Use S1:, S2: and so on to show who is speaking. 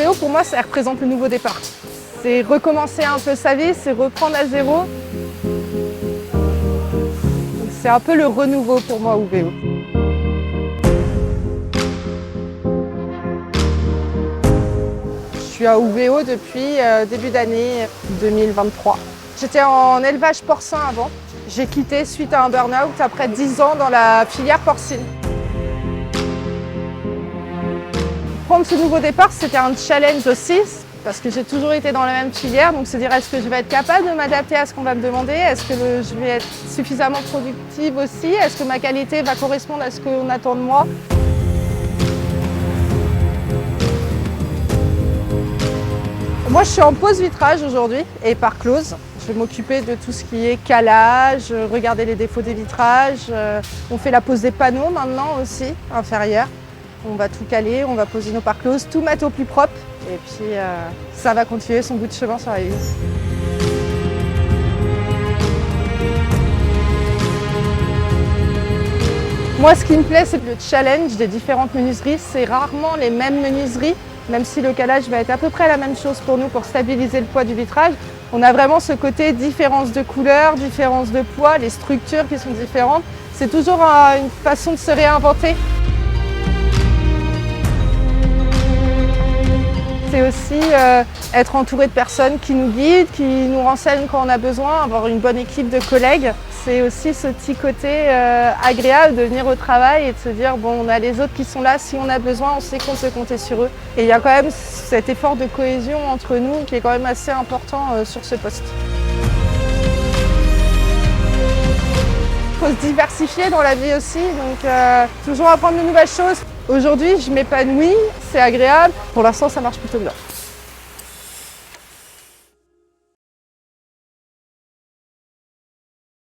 S1: Uvéo, pour moi, ça représente le nouveau départ. C'est recommencer un peu sa vie, c'est reprendre à zéro. C'est un peu le renouveau pour moi, Uvéo. Je suis à Uvéo depuis début d'année 2023. J'étais en élevage porcin avant. J'ai quitté suite à un burn-out après 10 ans dans la filière porcine. Prendre ce nouveau départ, c'était un challenge aussi, parce que j'ai toujours été dans la même filière. Donc se dire, est-ce que je vais être capable de m'adapter à ce qu'on va me demander? Est-ce que je vais être suffisamment productive aussi? Est-ce que ma qualité va correspondre à ce qu'on attend de moi? Moi, je suis en pause vitrage aujourd'hui et par close. Je vais m'occuper de tout ce qui est calage, regarder les défauts des vitrages. On fait la pose des panneaux maintenant aussi, inférieurs. On va tout caler, on va poser nos par close, tout mettre au plus propre. Et puis, ça va continuer son bout de chemin sur la vis. Moi, ce qui me plaît, c'est le challenge des différentes menuiseries. C'est rarement les mêmes menuiseries. Même si le calage va être à peu près la même chose pour nous pour stabiliser le poids du vitrage, on a vraiment ce côté différence de couleur, différence de poids, les structures qui sont différentes. C'est toujours une façon de se réinventer. C'est aussi être entouré de personnes qui nous guident, qui nous renseignent quand on a besoin, avoir une bonne équipe de collègues. C'est aussi ce petit côté agréable de venir au travail et de se dire bon, on a les autres qui sont là, si on a besoin, on sait qu'on peut compter sur eux. Et il y a quand même cet effort de cohésion entre nous qui est quand même assez important sur ce poste. Il faut se diversifier dans la vie aussi, donc toujours apprendre de nouvelles choses. Aujourd'hui, je m'épanouis, c'est agréable. Pour l'instant, ça marche plutôt bien.